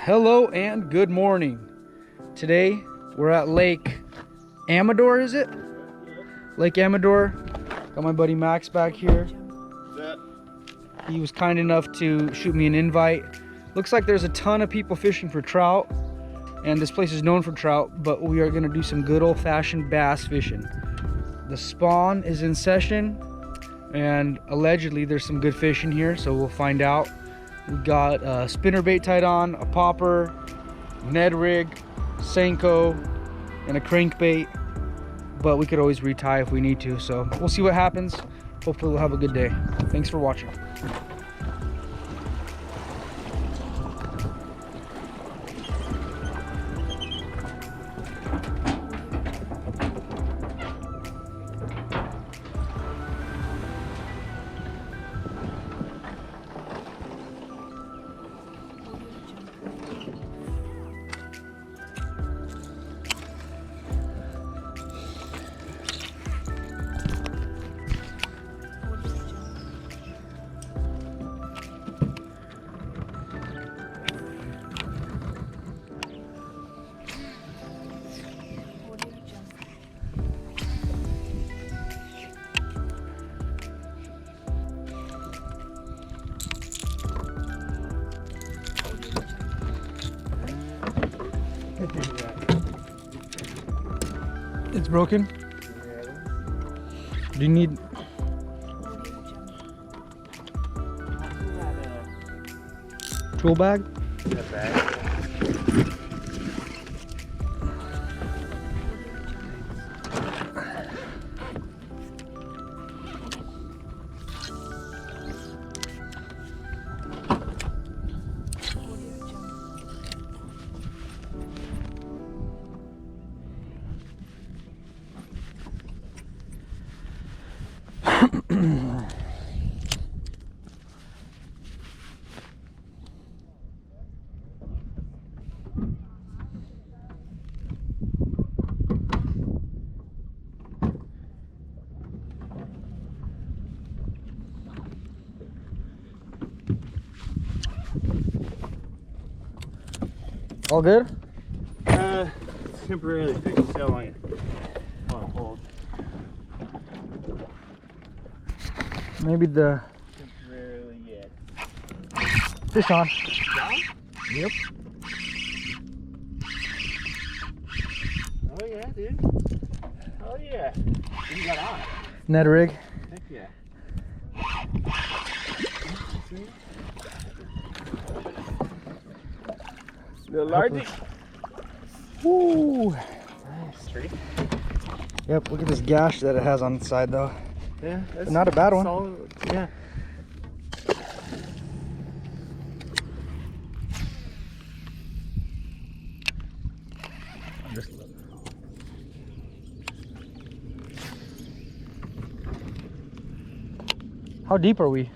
Hello and good morning. Today we're at Lake Amador, is it? Lake Amador. Got my buddy Max back here. He was kind enough to shoot me an invite. Looks like there's a ton of people fishing for trout, and this place is known for trout, but we are gonna do some good old-fashioned bass fishing. The spawn is in session, and allegedly there's some good fish in here, so we'll find out. We got a spinnerbait tied on, a popper, Ned rig, Senko, and a crankbait, but we could always retie if we need to, so we'll see what happens. Hopefully we'll have a good day. Thanks for watching. It's broken? Do you need... tool bag? All good? Temporarily fixed tail line on hold. Maybe the Temporarily, yeah. fish on. Down? Yep. Oh yeah, dude. Oh yeah. What you got on? Ned rig. Heck yeah. The largest. Woo! Nice tree. Yep, look at this gash that it has on its side though. Yeah, that's Not a bad one. Solid. Yeah. How deep are we?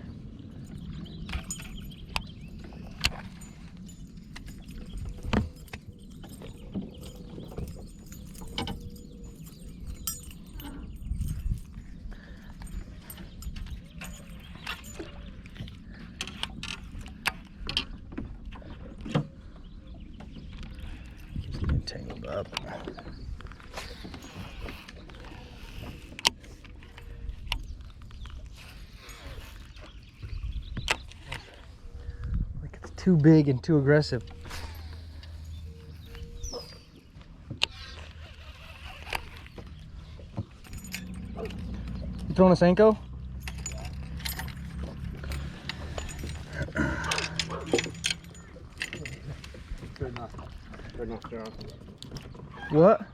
Just getting tangled up. Too big and too aggressive. You throwing a Senko? Starting off strong. What?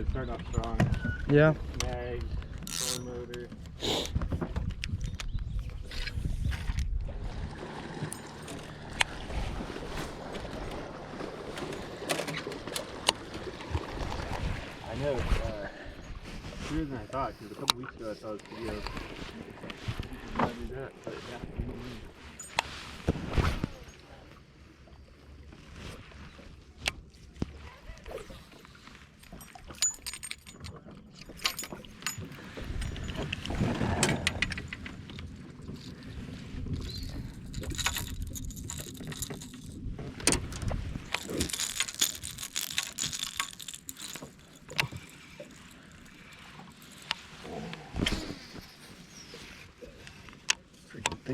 Starting off strong. Yeah. Mag, core motor. I know, sooner than I thought, because a couple weeks ago I saw this video. I do that, but yeah.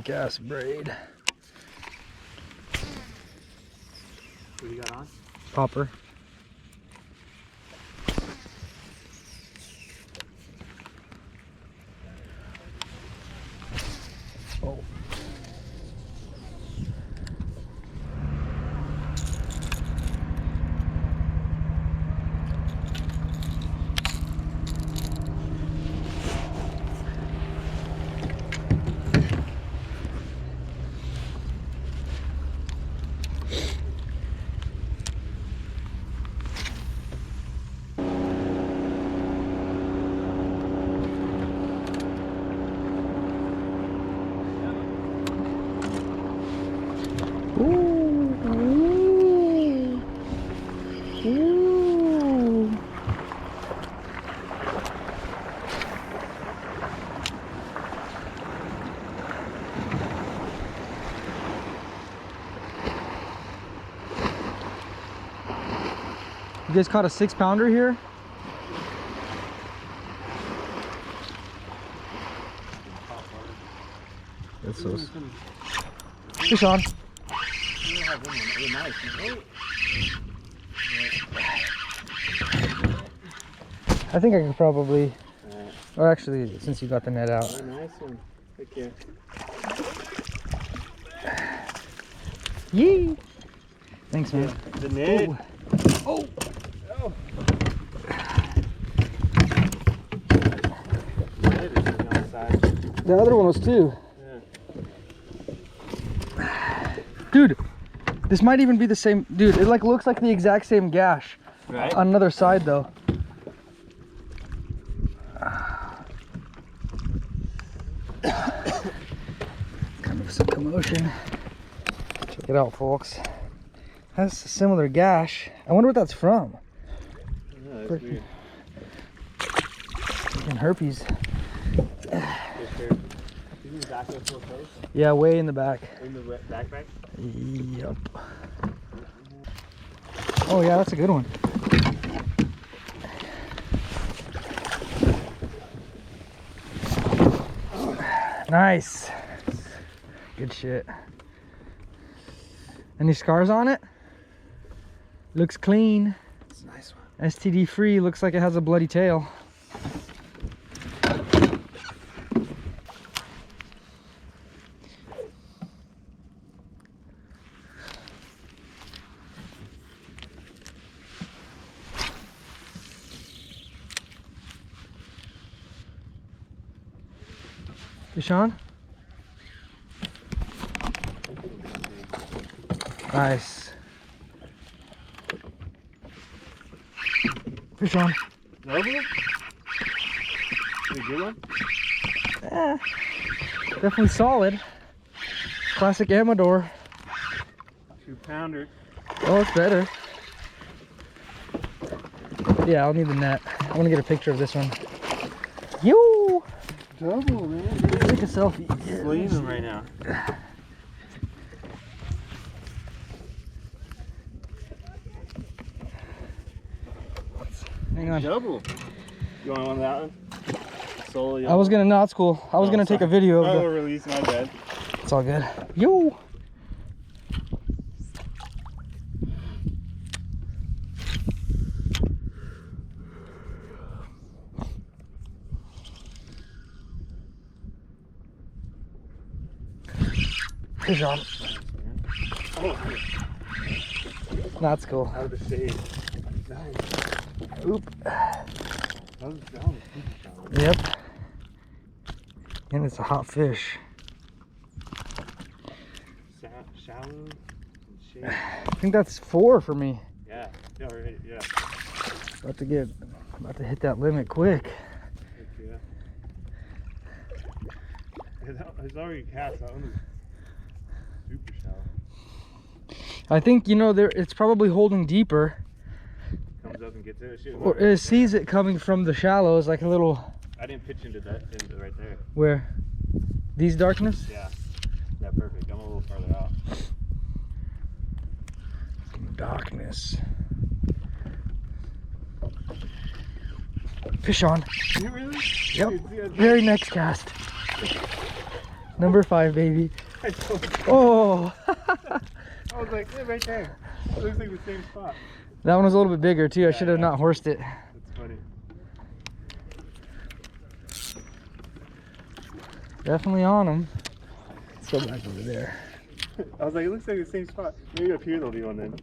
pink ass braid. What do you got on? Popper. Oh. You guys caught a 6-pounder here? That's so. Fish on. I think I could probably. Or actually, since you got the net out. Oh, nice one. Take care. Yee! Thanks, man. The net. Oh! Oh. The other one was too. Yeah. Dude, this might even be the same. Dude, it like looks like the exact same gash. Right? On another side though. Kind of some commotion. Check it out, folks. That's a similar gash. I wonder what that's from. Yeah, that's weird. Freaking herpes. In the back of the place? Yeah, way in the back. In the backpack? Yep. Oh yeah, that's a good one. Nice. Good shit. Any scars on it? Looks clean. It's a nice one. STD free. Looks like it has a bloody tail. Fish on? Nice. Fish on. Over? Is it a good one? Eh, definitely solid. Classic Amador. 2-pounder. Oh, it's better. Yeah, I'll need the net. I want to get a picture of this one. Yo! Double, man. Take a selfie. Slaying them right now. Hang on. Double. You want one of that one? Solo. I was gonna, no, it's cool. I was gonna take a video of we're releasing my bed. It's all good. Yo! Fish on. Oh, That's cool. out of the shade. Nice. Oop. That was super shallow. Yep. And it's a hot fish. Shallow and shade. I think that's 4 for me. Yeah. Yeah, right. Yeah. About to hit that limit quick. Yeah. It's already cast. That one is super shallow. I think, you know, it's probably holding deeper. Comes up and gets it. Shoot, Or it sees it coming from the shallows, like a little. I didn't pitch into that, into right there. Where? These darkness? Yeah. Yeah, perfect. I'm a little farther out. Darkness. Fish on. You really? Yep. Dude, see, Very next cast. Number 5, baby. Oh. I was like, yeah, right there. It looks like the same spot. That one was a little bit bigger too. I Yeah, should have not horsed it. That's funny. Definitely on him. Let's go back over there. I was like, it looks like the same spot. Maybe up here there'll be one then.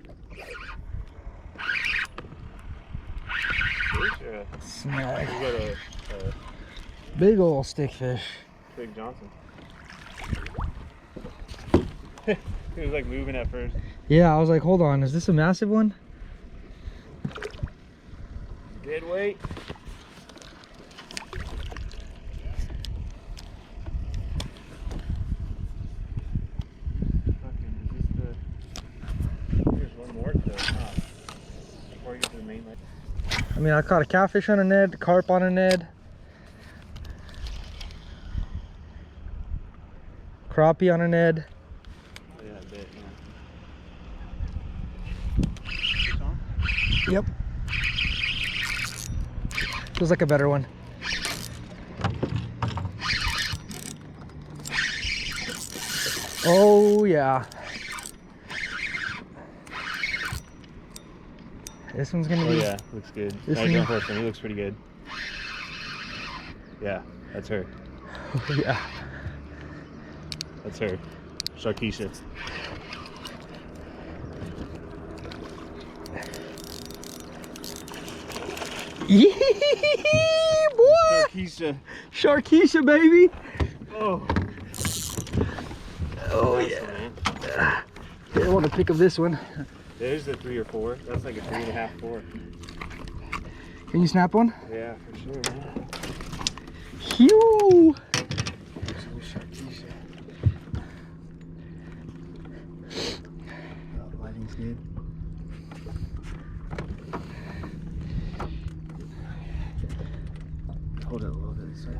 Snag. We got a Big ol' stickfish. Big Johnson. It was like moving at first. Yeah, I was like, hold on, is this a massive one? Dead weight. Here's one more to before you get to the main lake. I mean, I caught a catfish on a Ned, carp on a Ned, crappie on a Ned. Oh, yeah, I bet, yeah. Yep. Feels like a better one. Oh yeah. This one's gonna be. Oh yeah, looks good. This I one- don't first one. He looks pretty good. Yeah, that's her. Oh, yeah. That's her. Sharkeisha. Yee boy! Sharkeisha. Sharkeisha, baby. Oh. Oh Nice yeah. one, man. I want to pick up this one. There's a 3 or 4. That's like a 3.5, 4. Can you snap one? Yeah, for sure, man. Phew! Sharkeisha. Oh, the lighting's good. Hold it a little bit this way.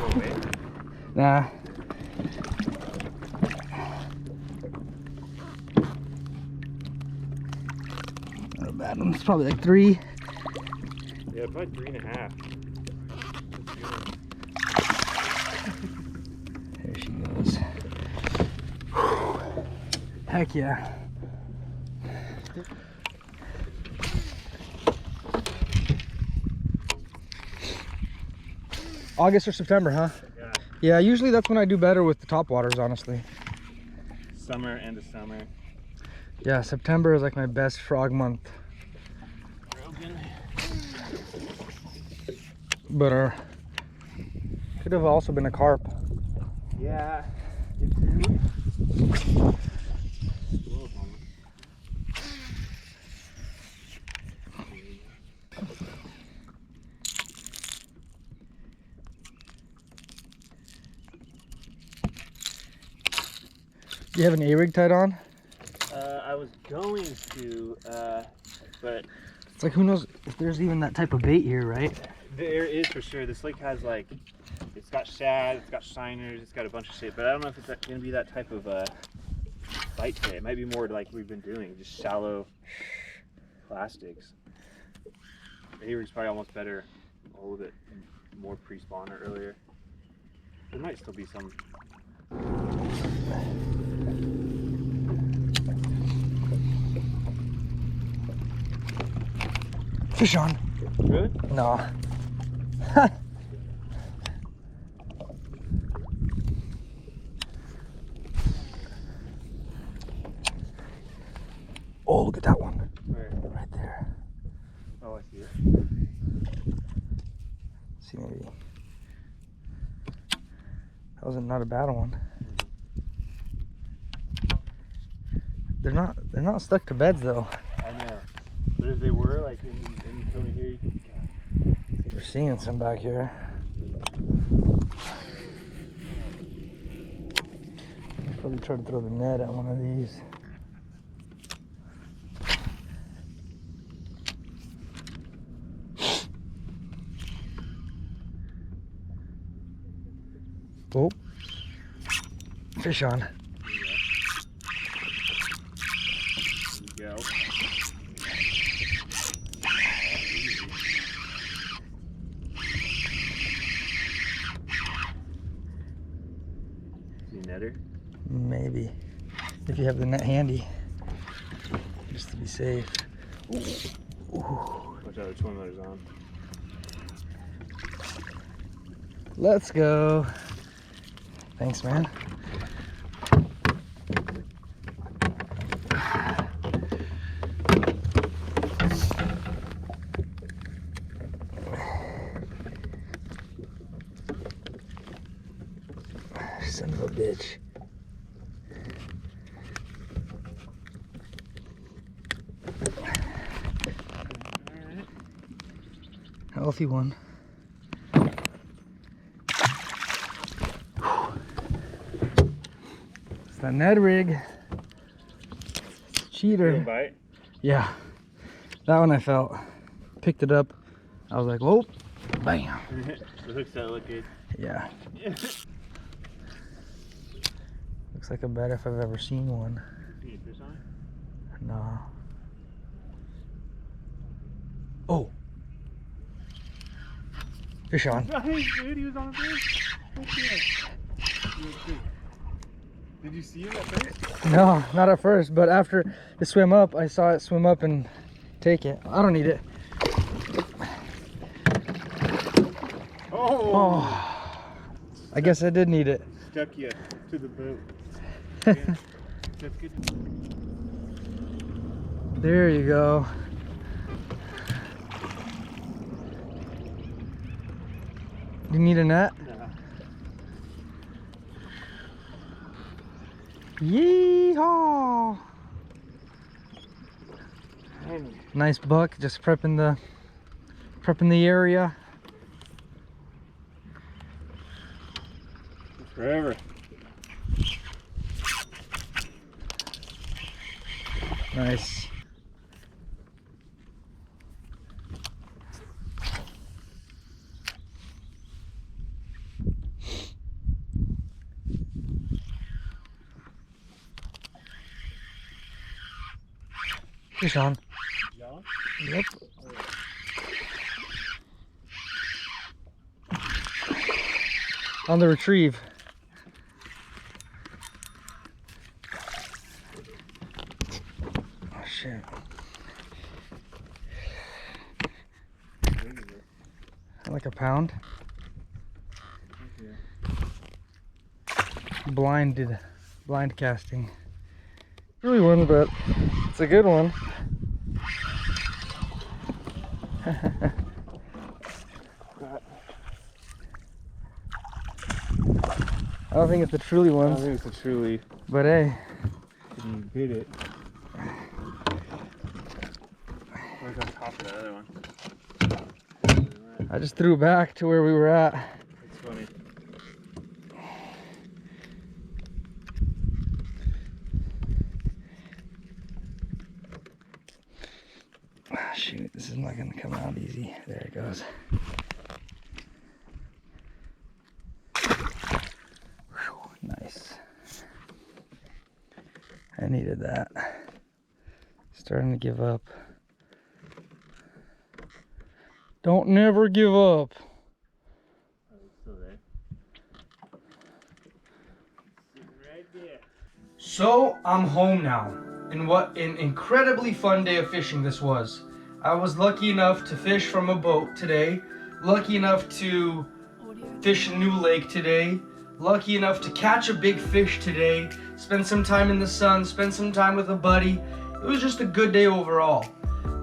Okay. Nah. Not a bad one. It's probably like 3. Yeah, probably 3.5. There she goes. Whew. Heck yeah. August or September, huh? Yeah. Yeah, usually that's when I do better with the top waters, honestly. Summer and the summer. Yeah, September is like my best frog month. Broken. But could have also been a carp. Yeah. Do you have an A-rig tied on? I was going to, but It's like, who knows if there's even that type of bait here, right? there is for sure. This lake has like, it's got shad, it's got shiners, it's got a bunch of shit, but I don't know if it's going to be that type of bite today. It might be more like we've been doing, just shallow plastics. The A-rig's probably almost better, a little bit more pre-spawn or earlier. There might still be some. Fish on. Really? No. Oh, look at that one. Where? Right there. Oh, I see it. See, maybe. That was not a bad one. They're not stuck to beds though. I know. But if they were, like, in over here, you could, We're seeing some back here. Probably try to throw the net at one of these. Oh, fish on. there you go. netter? Maybe. If you have the net handy. Just to be safe. Ooh. Watch out, the 20 meters on. Let's go. Thanks, man. Son of a bitch. Healthy one. It's that Ned rig. It's a cheater. Good bite? Yeah. That one I felt. Picked it up. I was like, whoa, bam. The hooks that look good. Yeah. Looks like a bed if I've ever seen one. See any fish on it? No. Oh. Fish on. Nice, dude. He was on a fish. Did you see him at first? No, not at first, but after it swam up, I saw it swim up and take it. I don't need it. Oh! I guess I did need it. Stuck you to the boat. Yeah, that's good. There you go. You need a net? Nah. Yeehaw! Nice buck, just prepping the area. Forever. Nice. Fish on. Yeah? Yep. On the retrieve. Oh shit. Like a pound. Blind casting. Really one, but it's a good one. I don't think it's a truly I one. don't think it's a truly. But hey. You hit it. Where's on top of that other one? I just threw it back to where we were at. It's funny. Ah, shoot, this is not gonna come out easy. There it goes. Whew, nice. I needed that. Starting to give up. Don't never give up. Oh, it's still there. Sitting right there. So I'm home now, and what an incredibly fun day of fishing this was. I was lucky enough to fish from a boat today, lucky enough to fish a new lake today, lucky enough to catch a big fish today, spend some time in the sun, spend some time with a buddy. It was just a good day overall.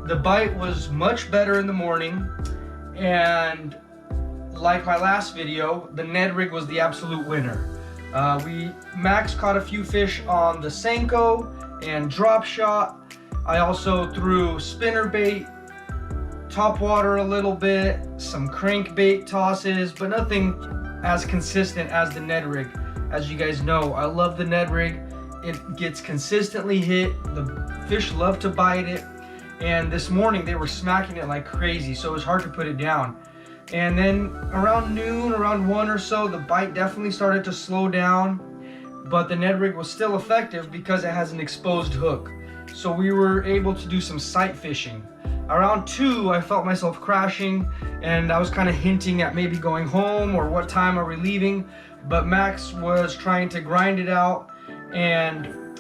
The bite was much better in the morning, and like my last video, the Ned rig was the absolute winner. Max caught a few fish on the Senko and drop shot. I also threw spinner bait, top water a little bit, some crankbait tosses, but nothing as consistent as the Ned rig. As you guys know, I love the Ned rig. It gets consistently hit. The fish love to bite it. And this morning they were smacking it like crazy, so it was hard to put it down. And then around noon, around 1 or so, the bite definitely started to slow down, but the Ned rig was still effective because it has an exposed hook. So we were able to do some sight fishing. Around 2, I felt myself crashing, and I was kind of hinting at maybe going home or what time are we leaving. but Max was trying to grind it out and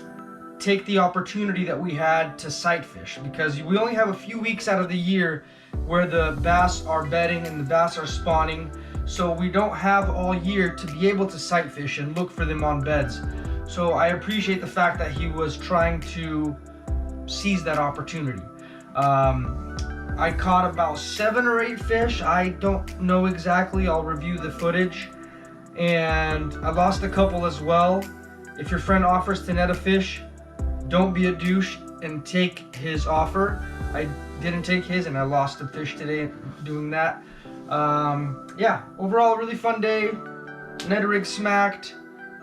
take the opportunity that we had to sight fish, because we only have a few weeks out of the year where the bass are bedding and the bass are spawning, so we don't have all year to be able to sight fish and look for them on beds. So I appreciate the fact that he was trying to seize that opportunity. I caught about 7 or 8 fish. I don't know exactly. I'll review the footage. And I lost a couple as well. If your friend offers to net a fish, don't be a douche and take his offer. I didn't take his and I lost a fish today doing that. Yeah, overall a really fun day. Net rig smacked.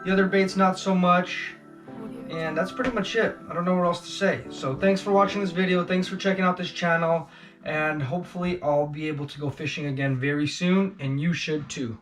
The other baits not so much. And that's pretty much it. I don't know what else to say. So thanks for watching this video. Thanks for checking out this channel. And hopefully I'll be able to go fishing again very soon. And you should too.